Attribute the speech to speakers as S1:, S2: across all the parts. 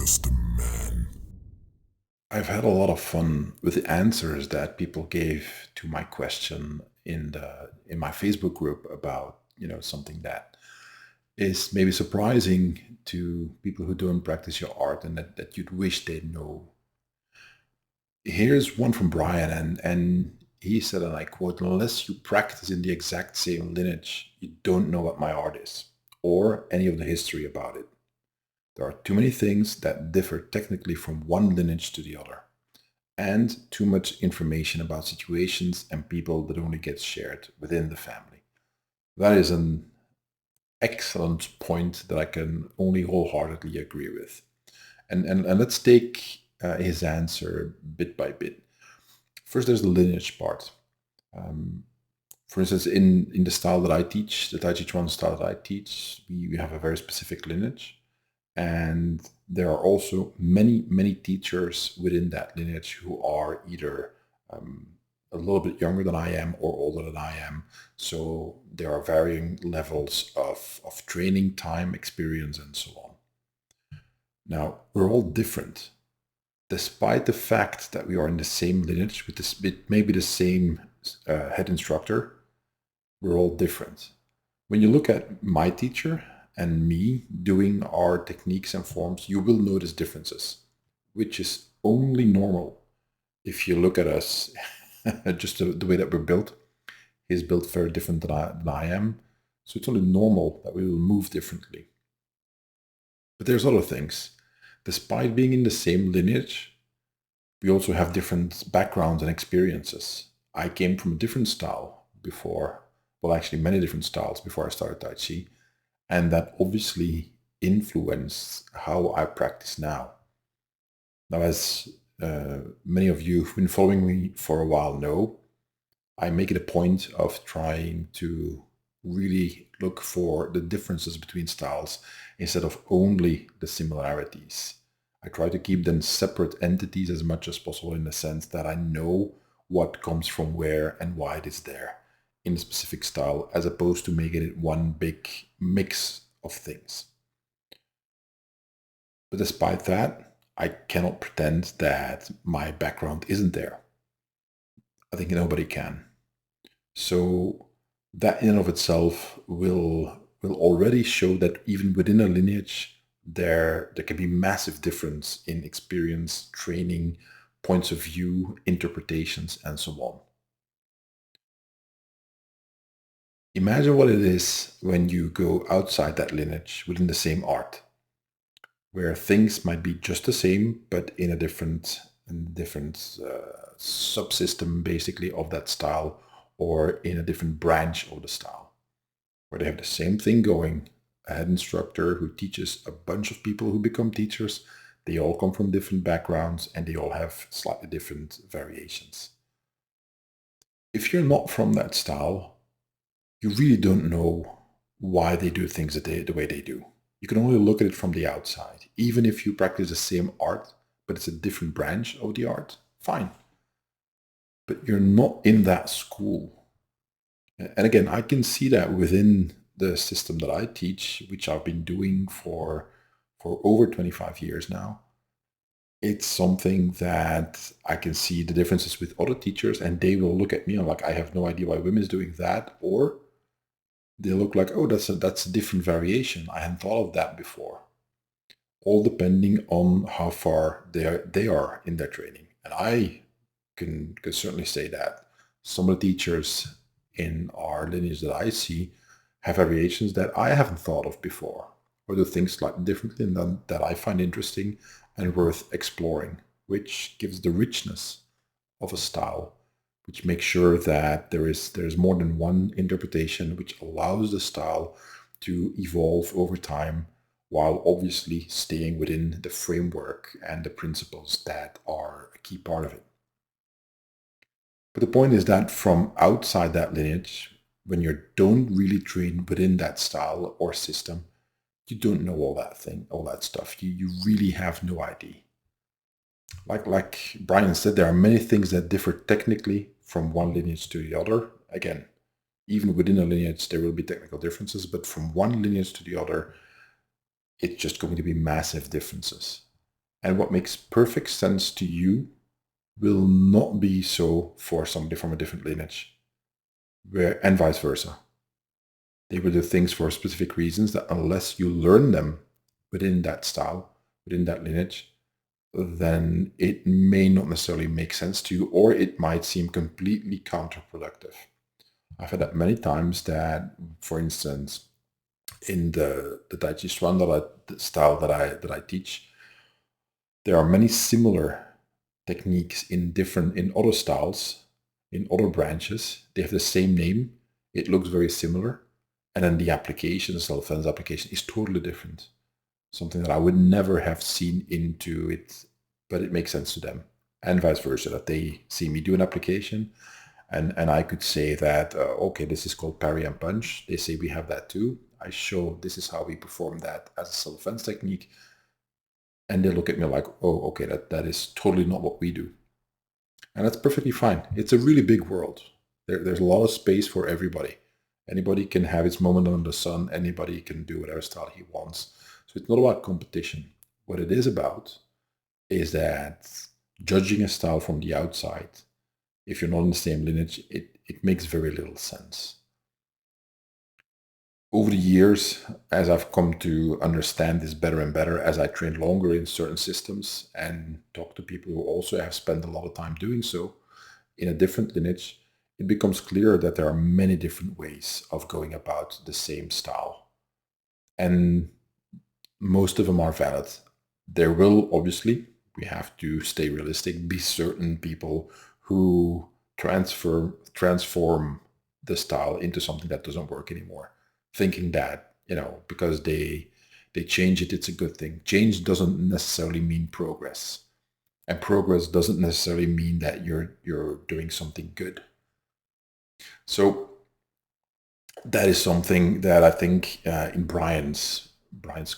S1: just a man. I've had a lot of fun with the answers that people gave to my question in my Facebook group about, something that is maybe surprising to people who don't practice your art and that you'd wish they'd know. Here's one from Brian, and he said, and I quote, "Unless you practice in the exact same lineage, you don't know what my art is, or any of the history about it. There are too many things that differ technically from one lineage to the other, and too much information about situations and people that only gets shared within the family." That is an excellent point that I can only wholeheartedly agree with. And let's take his answer bit by bit. First, there's the lineage part. Um, for instance, in the style that I teach, the Tai Chi Chuan style that I teach, we have a very specific lineage. And there are also many, many teachers within that lineage who are either a little bit younger than I am or older than I am. So there are varying levels of training, time, experience, and so on. Now, we're all different. Despite the fact that we are in the same lineage with this, maybe the same head instructor, we're all different. When you look at my teacher and me doing our techniques and forms, you will notice differences, which is only normal if you look at us, just the way that we're built. He's built very different than I am, so it's only normal that we will move differently. But there's other things. Despite being in the same lineage, we also have different backgrounds and experiences. I came from a different style before, well, actually many different styles before I started Tai Chi, and that obviously influenced how I practice now. Now, as many of you who've been following me for a while know, I make it a point of trying to really look for the differences between styles instead of only the similarities. I try to keep them separate entities as much as possible in the sense that I know what comes from where and why it is there in a specific style, as opposed to making it one big mix of things. But despite that, I cannot pretend that my background isn't there. I think nobody can. So that in and of itself will already show that even within a lineage, there can be massive difference in experience, training, points of view, interpretations, and so on. Imagine what it is when you go outside that lineage within the same art, where things might be just the same, but in a different subsystem, basically, of that style, or in a different branch of the style, where they have the same thing going. A head instructor who teaches a bunch of people who become teachers. They all come from different backgrounds and they all have slightly different variations. If you're not from that style, you really don't know why they do things the way they do. You can only look at it from the outside. Even if you practice the same art, but it's a different branch of the art, fine. But you're not in that school. And again, I can see that within the system that I teach, which I've been doing for over 25 years now. It's something that I can see the differences with other teachers, and they will look at me and like, I have no idea why women's doing that, or they look like, oh, that's a different variation. I hadn't thought of that before. All depending on how far they are in their training. And I can certainly say that some of the teachers in our lineage that I see have variations that I haven't thought of before, or do things slightly differently and that I find interesting and worth exploring, which gives the richness of a style, which makes sure that there's more than one interpretation, which allows the style to evolve over time while obviously staying within the framework and the principles that are a key part of it. But the point is that from outside that lineage, when you don't really train within that style or system, you don't know all that stuff. You really have no idea. Like Brian said, there are many things that differ technically from one lineage to the other. Again, even within a lineage, there will be technical differences, but from one lineage to the other, it's just going to be massive differences. And what makes perfect sense to you will not be so for somebody from a different lineage, and vice versa. They will do things for specific reasons that unless you learn them within that style, within that lineage, then it may not necessarily make sense to you, or it might seem completely counterproductive. I've had that many times that, for instance, in the Tai Chi Chuan style that I teach, there are many similar techniques in other styles, in other branches. They have the same name. It looks very similar. And then the application, the self-defense application, is totally different. Something that I would never have seen into it, but it makes sense to them. And vice versa, that they see me do an application and I could say that, okay, this is called parry and punch. They say we have that too. I show this is how we perform that as a self-defense technique. And they look at me like, oh, okay, that is totally not what we do. And that's perfectly fine. It's a really big world. There's a lot of space for everybody. Anybody can have its moment under the sun. Anybody can do whatever style he wants. So it's not about competition. What it is about is that judging a style from the outside, if you're not in the same lineage, it makes very little sense. Over the years, as I've come to understand this better and better, as I train longer in certain systems and talk to people who also have spent a lot of time doing so in a different lineage, it becomes clear that there are many different ways of going about the same style. And most of them are valid. There will, obviously, we have to stay realistic, be certain people who transform the style into something that doesn't work anymore, thinking that, because they change it, it's a good thing. Change doesn't necessarily mean progress. And progress doesn't necessarily mean that you're doing something good. So that is something that I think in Brian's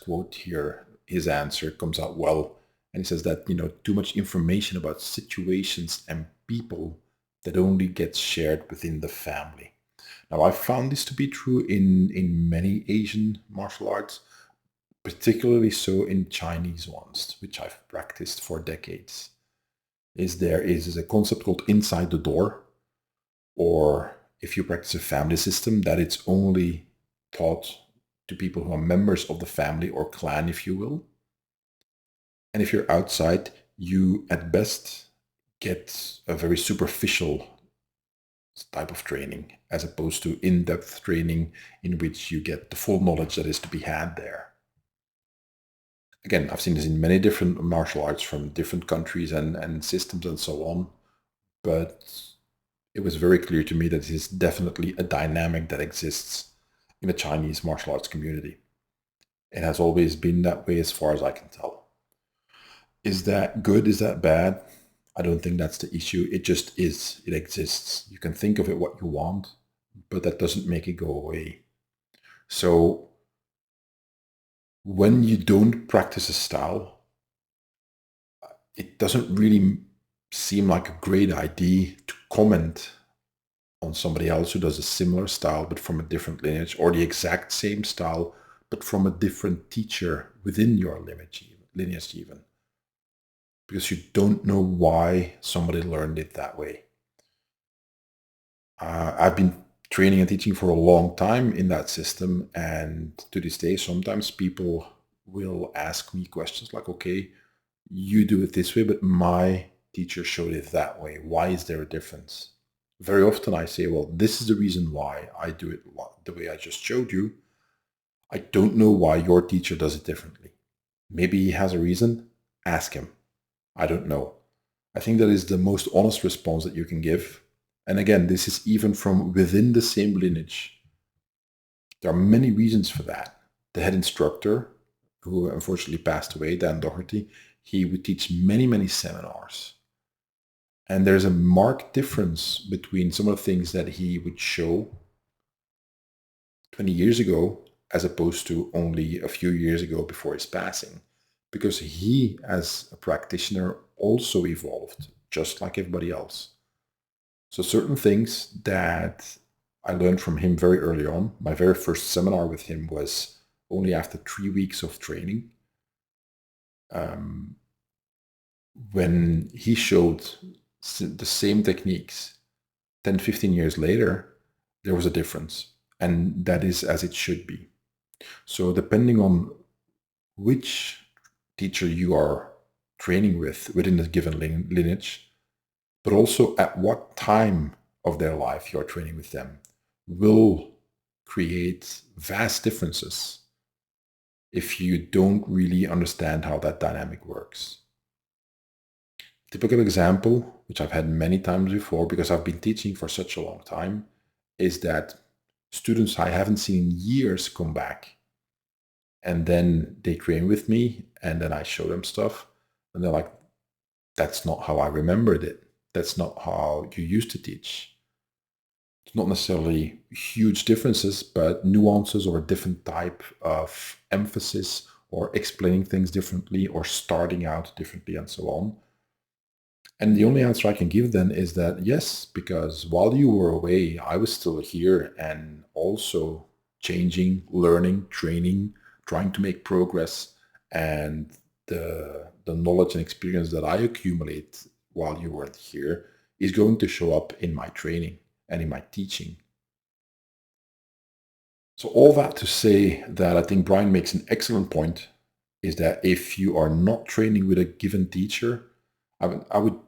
S1: quote here, his answer comes out well. And he says that, too much information about situations and people that only gets shared within the family. Now, I found this to be true in many Asian martial arts, particularly so in Chinese ones, which I've practiced for decades. There is a concept called inside the door, or if you practice a family system, that it's only taught to people who are members of the family or clan, if you will. And if you're outside, you at best get a very superficial type of training, as opposed to in-depth training in which you get the full knowledge that is to be had there. Again, I've seen this in many different martial arts from different countries and systems and so on, but it was very clear to me that this is definitely a dynamic that exists in the Chinese martial arts community. It has always been that way as far as I can tell. Is that good? Is that bad? I don't think that's the issue. It just is. It exists. You can think of it what you want, but that doesn't make it go away. So when you don't practice a style, it doesn't really seem like a great idea to comment on somebody else who does a similar style but from a different lineage, or the exact same style but from a different teacher within your lineage even. Because you don't know why somebody learned it that way. I've been training and teaching for a long time in that system, and to this day, sometimes people will ask me questions like, okay, you do it this way, but my teacher showed it that way. Why is there a difference? Very often I say, well, this is the reason why I do it the way I just showed you. I don't know why your teacher does it differently. Maybe he has a reason. Ask him. I don't know. I think that is the most honest response that you can give. And again, this is even from within the same lineage. There are many reasons for that. The head instructor, who unfortunately passed away, Dan Doherty, he would teach many, many seminars. And there's a marked difference between some of the things that he would show 20 years ago as opposed to only a few years ago before his passing. Because he, as a practitioner, also evolved, just like everybody else. So certain things that I learned from him very early on. My very first seminar with him was only after 3 weeks of training. when he showed the same techniques 10, 15 years later, there was a difference. And that is as it should be. So depending on which teacher you are training with within a given lineage, but also at what time of their life you're training with them, will create vast differences if you don't really understand how that dynamic works. Typical example, which I've had many times before because I've been teaching for such a long time, is that students I haven't seen in years come back, and then they train with me, and then I show them stuff, and they're like, that's not how I remembered it. That's not how you used to teach. It's not necessarily huge differences, but nuances or a different type of emphasis or explaining things differently or starting out differently and so on. And the only answer I can give then is that yes, because while you were away, I was still here and also changing, learning, training, trying to make progress. And the knowledge and experience that I accumulate while you weren't here is going to show up in my training and in my teaching. So all that to say that I think Brian makes an excellent point is that if you are not training with a given teacher, I would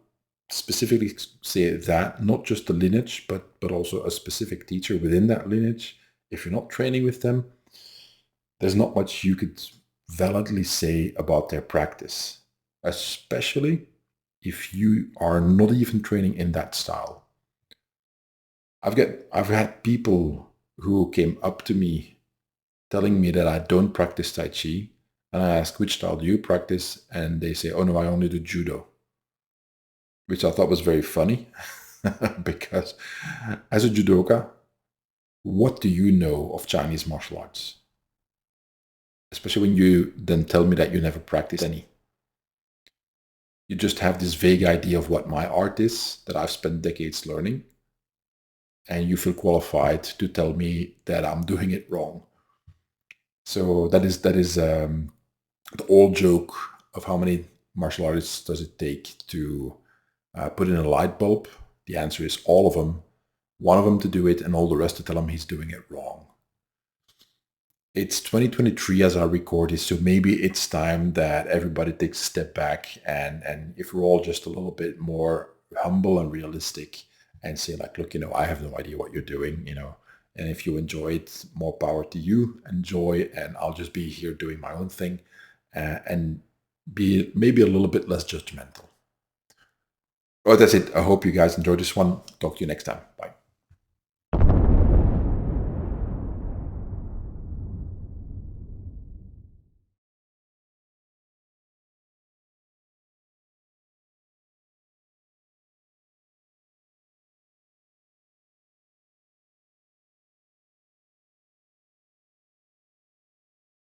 S1: specifically say that, not just the lineage, but also a specific teacher within that lineage. If you're not training with them, there's not much you could validly say about their practice, especially if you are not even training in that style. I've had people who came up to me telling me that I don't practice Tai Chi, and I ask, which style do you practice? And they say, oh no, I only do judo, which I thought was very funny because as a judoka, what do you know of Chinese martial arts? Especially when you then tell me that you never practiced any. You just have this vague idea of what my art is that I've spent decades learning, and you feel qualified to tell me that I'm doing it wrong. So that is the old joke of how many martial artists does it take to put in a light bulb. The answer is all of them. One of them to do it, and all the rest to tell him he's doing it wrong. It's 2023 as I record this, so maybe it's time that everybody takes a step back and if we're all just a little bit more humble and realistic and say like, look, I have no idea what you're doing, and if you enjoy it, more power to you, enjoy, and I'll just be here doing my own thing and be maybe a little bit less judgmental. Well, that's it. I hope you guys enjoyed this one. Talk to you next time. Bye.